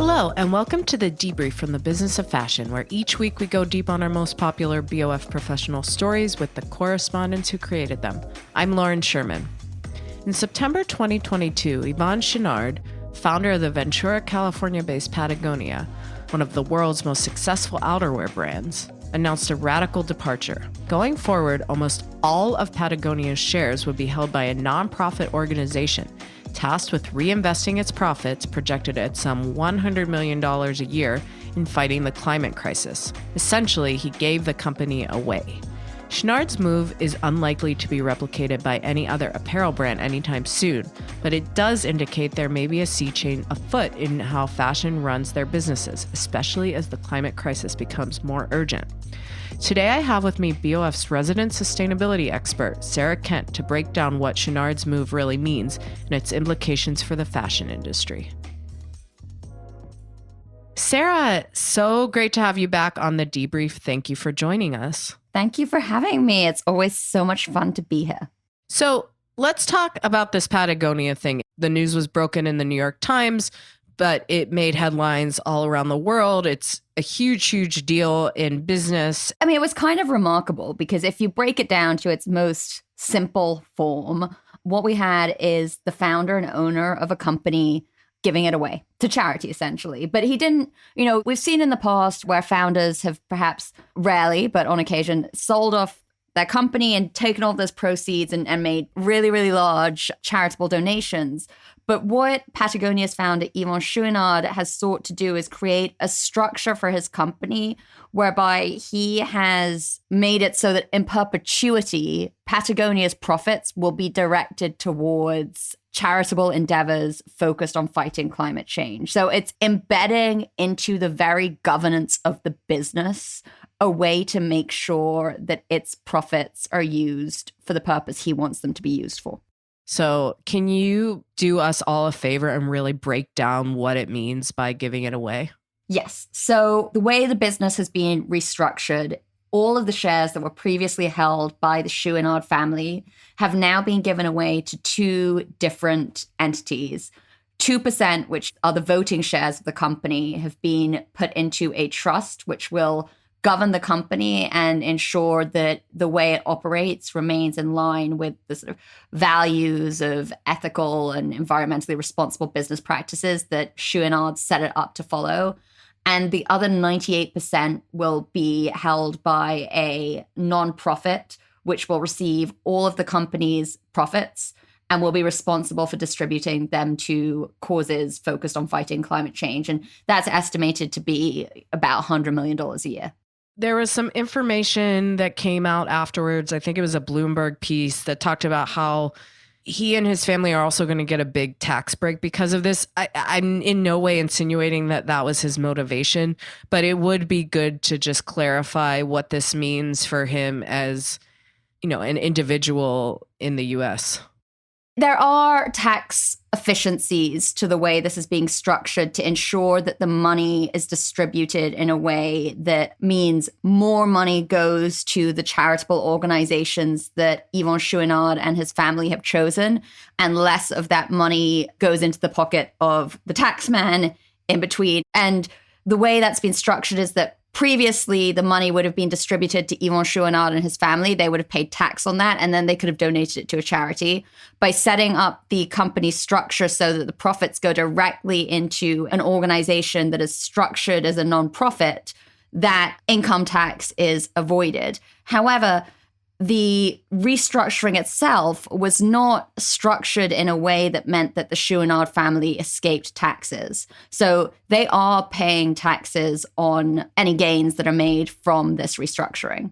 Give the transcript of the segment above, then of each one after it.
Hello, and welcome to the Debrief from the Business of Fashion, where each week we go deep on our most popular BOF professional stories with the correspondents who created them. I'm Lauren Sherman. In September 2022, Yvon Chouinard, founder of the Ventura, California-based Patagonia, one of the world's most successful outerwear brands, announced a radical departure. Going forward, almost all of Patagonia's shares would be held by a nonprofit organization tasked with reinvesting its profits, projected at some $100 million a year, in fighting the climate crisis. Essentially, he gave the company away. Chouinard's move is unlikely to be replicated by any other apparel brand anytime soon, but it does indicate there may be a sea change afoot in how fashion runs their businesses, especially as the climate crisis becomes more urgent. Today I have with me BOF's resident sustainability expert, Sarah Kent, to break down what Chouinard's move really means and its implications for the fashion industry. Sarah, so great to have you back on the Debrief. Thank you for joining us. Thank you for having me. It's always so much fun to be here. So let's talk about this Patagonia thing. The news was broken in the New York Times, but it made headlines all around the world. It's a huge, huge deal in business. I mean, it was kind of remarkable because if you break it down to its most simple form, what we had is the founder and owner of a company giving it away to charity, essentially. But he didn't, we've seen in the past where founders have perhaps rarely, but on occasion, sold off their company and taken all those proceeds and made really, really large charitable donations. But what Patagonia's founder, Yvon Chouinard, has sought to do is create a structure for his company whereby he has made it so that in perpetuity, Patagonia's profits will be directed towards charitable endeavors focused on fighting climate change. So it's embedding into the very governance of the business a way to make sure that its profits are used for the purpose he wants them to be used for. So can you do us all a favor and really break down what it means by giving it away? Yes. So the way the business has been restructured, all of the shares that were previously held by the Chouinard family have now been given away to two different entities. 2%, which are the voting shares of the company, have been put into a trust, which will govern the company and ensure that the way it operates remains in line with the sort of values of ethical and environmentally responsible business practices that Chouinard set it up to follow. And the other 98% will be held by a nonprofit, which will receive all of the company's profits and will be responsible for distributing them to causes focused on fighting climate change. And that's estimated to be about $100 million a year. There was some information that came out afterwards. I think it was a Bloomberg piece that talked about how he and his family are also going to get a big tax break because of this. I'm in no way insinuating that that was his motivation, but it would be good to just clarify what this means for him as, an individual in the U.S. There are tax efficiencies to the way this is being structured to ensure that the money is distributed in a way that means more money goes to the charitable organizations that Yvon Chouinard and his family have chosen, and less of that money goes into the pocket of the taxman in between. And the way that's been structured is that previously, the money would have been distributed to Yvon Chouinard and his family. They would have paid tax on that, and then they could have donated it to a charity. By setting up the company structure so that the profits go directly into an organization that is structured as a nonprofit, that income tax is avoided. However, the restructuring itself was not structured in a way that meant that the Chouinard family escaped taxes. So they are paying taxes on any gains that are made from this restructuring.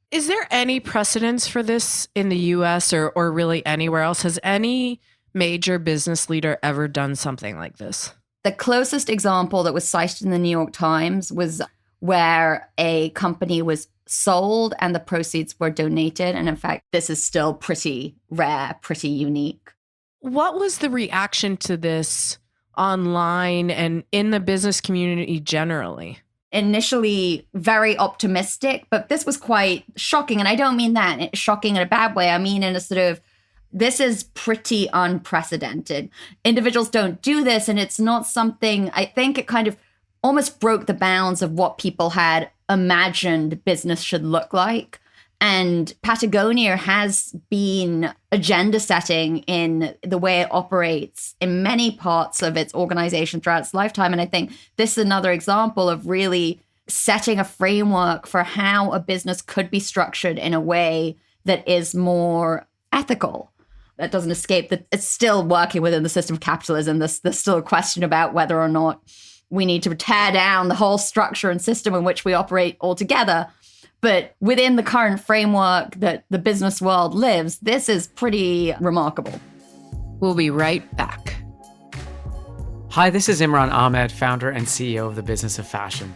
Is there any precedence for this in the U.S. or really anywhere else? Has any major business leader ever done something like this? The closest example that was cited in the New York Times was where a company was sold and the proceeds were donated. And in fact, this is still pretty rare, pretty unique. What was the reaction to this online and in the business community generally? Initially very optimistic, but this was quite shocking. And I don't mean that shocking in a bad way. I mean in a sort of This is pretty unprecedented. Individuals don't do this, and it's not something, I think it kind of almost broke the bounds of what people had imagined business should look like. And Patagonia has been agenda setting in the way it operates in many parts of its organization throughout its lifetime. And I think this is another example of really setting a framework for how a business could be structured in a way that is more ethical. That doesn't escape that it's still working within the system of capitalism. There's still a question about whether or not we need to tear down the whole structure and system in which we operate altogether. But within the current framework that the business world lives, this is pretty remarkable. We'll be right back. Hi, this is Imran Ahmed, founder and CEO of the Business of Fashion.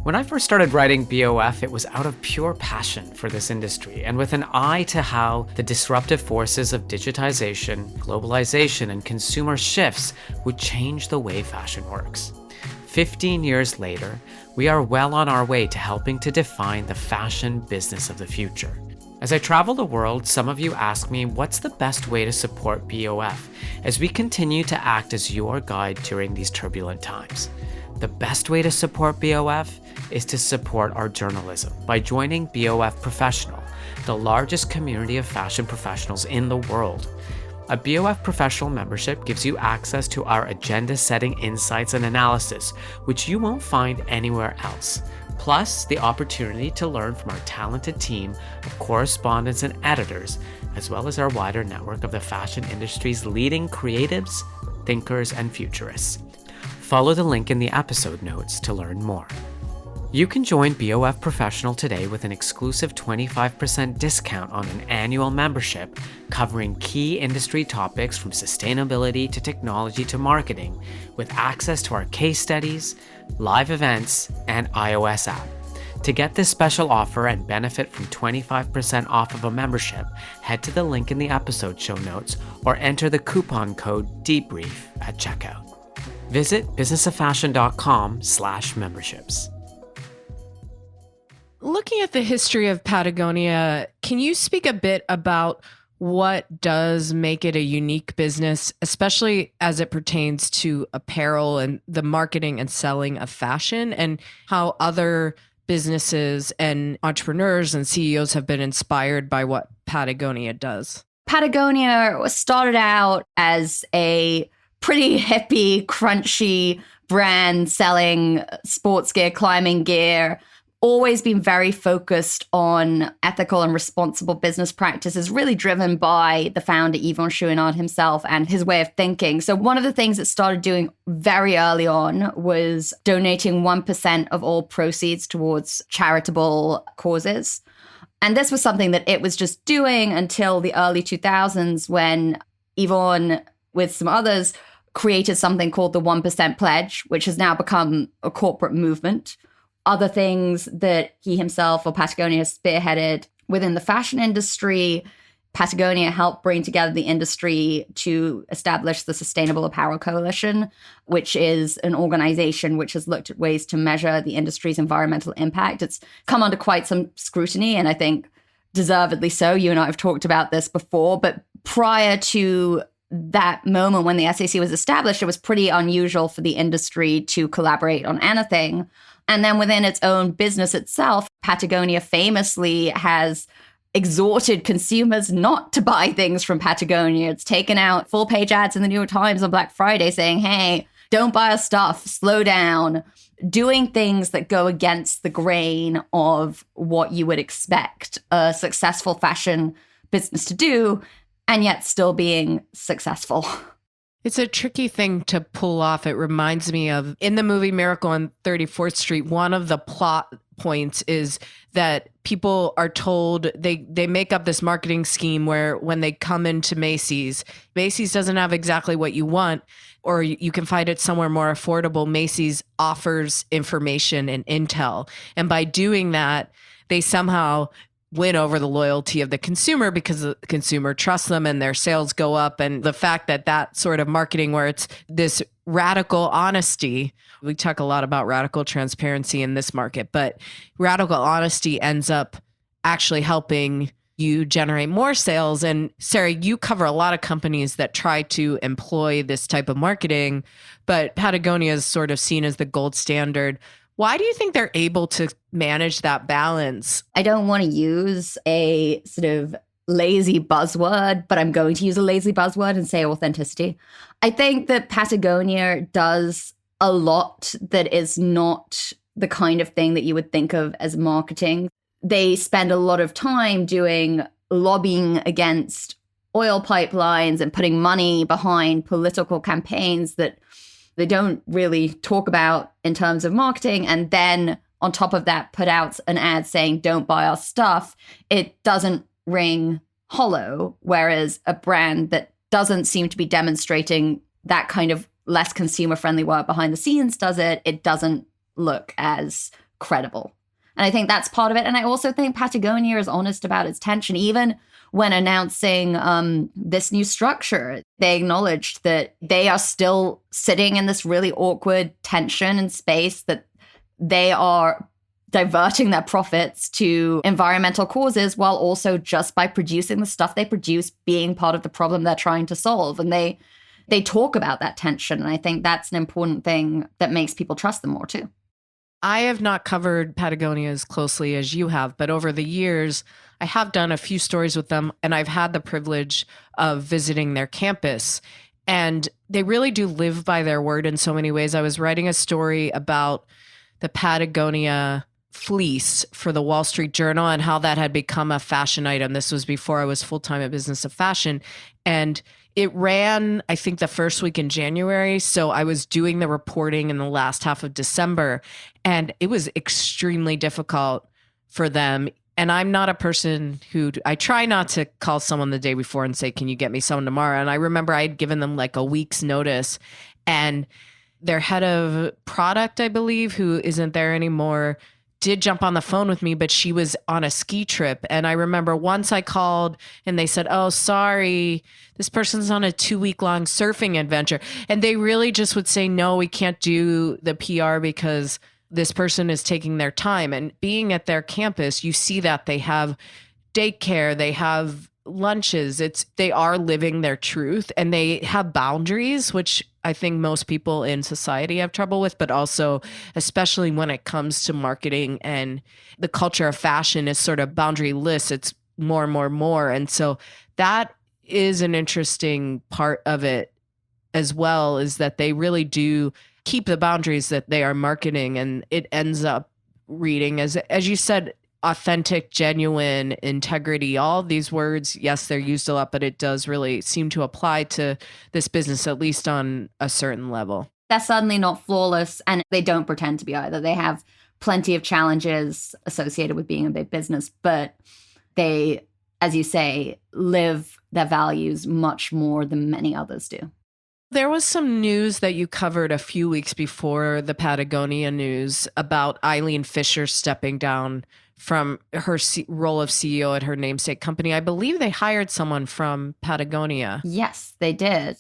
When I first started writing BOF, it was out of pure passion for this industry and with an eye to how the disruptive forces of digitization, globalization, and consumer shifts would change the way fashion works. 15 years later, we are well on our way to helping to define the fashion business of the future. As I travel the world, some of you ask me what's the best way to support BOF as we continue to act as your guide during these turbulent times. The best way to support BOF is to support our journalism by joining BOF Professional, the largest community of fashion professionals in the world. A BOF Professional membership gives you access to our agenda-setting insights and analysis, which you won't find anywhere else. Plus, the opportunity to learn from our talented team of correspondents and editors, as well as our wider network of the fashion industry's leading creatives, thinkers, and futurists. Follow the link in the episode notes to learn more. You can join BOF Professional today with an exclusive 25% discount on an annual membership covering key industry topics from sustainability to technology to marketing, with access to our case studies, live events, and iOS app. To get this special offer and benefit from 25% off of a membership, head to the link in the episode show notes or enter the coupon code Debrief at checkout. Visit businessaffashion.com/memberships. Looking at the history of Patagonia, can you speak a bit about what does make it a unique business, especially as it pertains to apparel and the marketing and selling of fashion, and how other businesses and entrepreneurs and CEOs have been inspired by what Patagonia does? Patagonia started out as a pretty hippie, crunchy brand selling sports gear, climbing gear, always been very focused on ethical and responsible business practices, really driven by the founder, Yvon Chouinard himself and his way of thinking. So one of the things it started doing very early on was donating 1% of all proceeds towards charitable causes. And this was something that it was just doing until the early 2000s when Yvon, with some others, created something called the 1% Pledge, which has now become a corporate movement. Other things that he himself or Patagonia has spearheaded within the fashion industry, Patagonia helped bring together the industry to establish the Sustainable Apparel Coalition, which is an organization which has looked at ways to measure the industry's environmental impact. It's come under quite some scrutiny, and I think deservedly so. You and I have talked about this before, but prior to that moment when the SAC was established, it was pretty unusual for the industry to collaborate on anything. And then within its own business itself, Patagonia famously has exhorted consumers not to buy things from Patagonia. It's taken out full-page ads in the New York Times on Black Friday saying, hey, don't buy our stuff, slow down, doing things that go against the grain of what you would expect a successful fashion business to do, and yet still being successful. It's a tricky thing to pull off. It reminds me of, in the movie Miracle on 34th Street, one of the plot points is that people are told they make up this marketing scheme where when they come into Macy's doesn't have exactly what you want, or you can find it somewhere more affordable. Macy's offers information and intel. And by doing that, they somehow win over the loyalty of the consumer because the consumer trusts them and their sales go up. And the fact that that sort of marketing where it's this radical honesty, we talk a lot about radical transparency in this market, but radical honesty ends up actually helping you generate more sales. And Sarah, you cover a lot of companies that try to employ this type of marketing, but Patagonia is sort of seen as the gold standard. Why do you think they're able to manage that balance? I don't want to use a sort of lazy buzzword, but I'm going to use a lazy buzzword and say authenticity. I think that Patagonia does a lot that is not the kind of thing that you would think of as marketing. They spend a lot of time doing lobbying against oil pipelines and putting money behind political campaigns that they don't really talk about in terms of marketing. And then on top of that, put out an ad saying, don't buy our stuff. It doesn't ring hollow. Whereas a brand that doesn't seem to be demonstrating that kind of less consumer-friendly work behind the scenes it doesn't look as credible. And I think that's part of it. And I also think Patagonia is honest about its tension. Even when announcing this new structure, they acknowledged that they are still sitting in this really awkward tension and space, that they are diverting their profits to environmental causes while also just by producing the stuff they produce being part of the problem they're trying to solve. And they talk about that tension. And I think that's an important thing that makes people trust them more too. I have not covered Patagonia as closely as you have, but over the years, I have done a few stories with them, and I've had the privilege of visiting their campus. And they really do live by their word in so many ways. I was writing a story about the Patagonia fleece for the Wall Street Journal and how that had become a fashion item. This was before I was full-time at Business of Fashion. And it ran, I think, the first week in January. So I was doing the reporting in the last half of December, and it was extremely difficult for them. And I'm not a person I try not to call someone the day before and say, can you get me some tomorrow? And I remember I had given them like a week's notice, and their head of product, I believe, who isn't there anymore, did jump on the phone with me, but she was on a ski trip. And I remember once I called and they said, oh, sorry, this person's on a 2-week-long surfing adventure. And they really just would say, no, we can't do the PR because this person is taking their time. And being at their campus, you see that they have daycare, they have lunches. They are living their truth, and they have boundaries, which I think most people in society have trouble with, but also especially when it comes to marketing and the culture of fashion is sort of boundaryless. It's more and more and more. And so that is an interesting part of it as well, is that they really do keep the boundaries that they are marketing, and it ends up reading as you said, authentic, genuine, integrity, all these words. Yes, they're used a lot, but it does really seem to apply to this business, at least on a certain level. They're certainly not flawless, and they don't pretend to be either. They have plenty of challenges associated with being a big business, but they, as you say, live their values much more than many others do. There was some news that you covered a few weeks before the Patagonia news about Eileen Fisher stepping down from her role of CEO at her namesake company. I believe they hired someone from Patagonia. Yes, they did.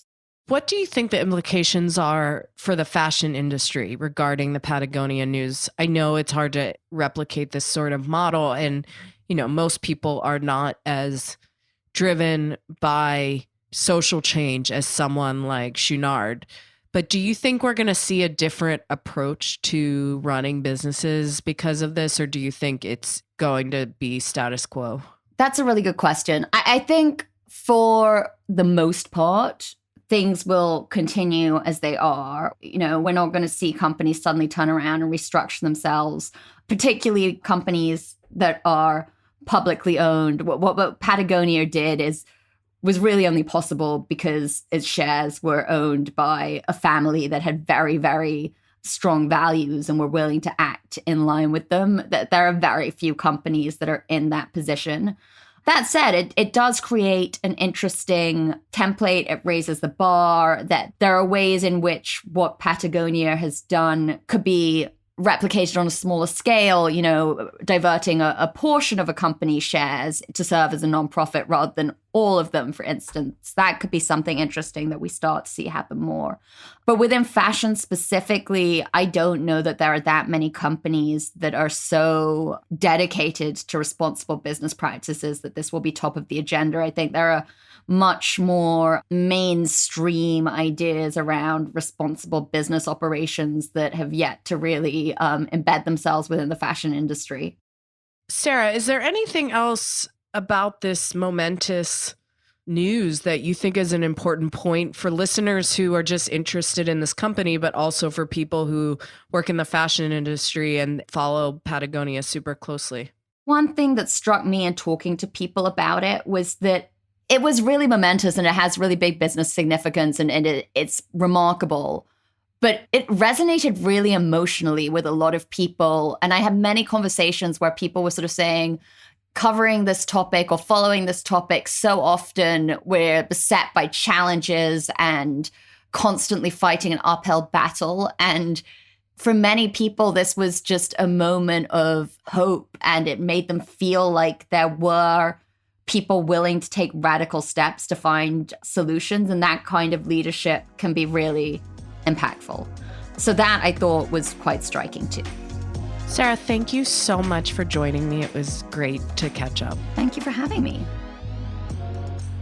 What do you think the implications are for the fashion industry regarding the Patagonia news? I know it's hard to replicate this sort of model, and most people are not as driven by social change as someone like Chouinard. But do you think we're going to see a different approach to running businesses because of this, or do you think it's going to be status quo? That's a really good question. I think for the most part, things will continue as they are. We're not going to see companies suddenly turn around and restructure themselves, particularly companies that are publicly owned. What Patagonia did was really only possible because its shares were owned by a family that had very, very strong values and were willing to act in line with them. That there are very few companies that are in that position. That said, it does create an interesting template. It raises the bar, that there are ways in which what Patagonia has done could be replicated on a smaller scale, diverting a portion of a company's shares to serve as a nonprofit rather than all of them, for instance. That could be something interesting that we start to see happen more. But within fashion specifically, I don't know that there are that many companies that are so dedicated to responsible business practices that this will be top of the agenda. I think there are much more mainstream ideas around responsible business operations that have yet to really embed themselves within the fashion industry. Sarah, is there anything else about this momentous news that you think is an important point for listeners who are just interested in this company, but also for people who work in the fashion industry and follow Patagonia super closely? One thing that struck me in talking to people about it was that it was really momentous and it has really big business significance and it's remarkable. But it resonated really emotionally with a lot of people. And I had many conversations where people were sort of saying, covering this topic or following this topic so often, we're beset by challenges and constantly fighting an uphill battle. And for many people, this was just a moment of hope, and it made them feel like there were people willing to take radical steps to find solutions. And that kind of leadership can be really impactful. So that I thought was quite striking too. Sarah, thank you so much for joining me. It was great to catch up. Thank you for having me.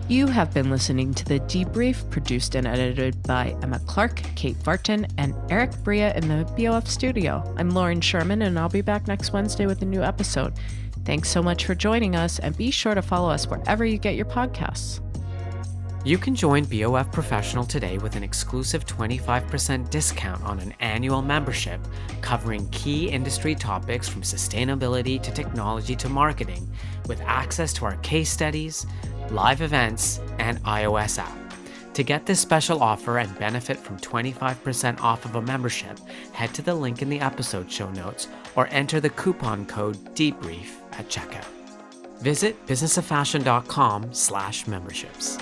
You have been listening to The Debrief, produced and edited by Emma Clark, Kate Vartan, and Eric Bria in the BOF studio. I'm Lauren Sherman, and I'll be back next Wednesday with a new episode. Thanks so much for joining us, and be sure to follow us wherever you get your podcasts. You can join BOF Professional today with an exclusive 25% discount on an annual membership covering key industry topics from sustainability to technology to marketing, with access to our case studies, live events, and iOS app. To get this special offer and benefit from 25% off of a membership, head to the link in the episode show notes or enter the coupon code DEBRIEF at checkout. Visit businessofashion.com/memberships.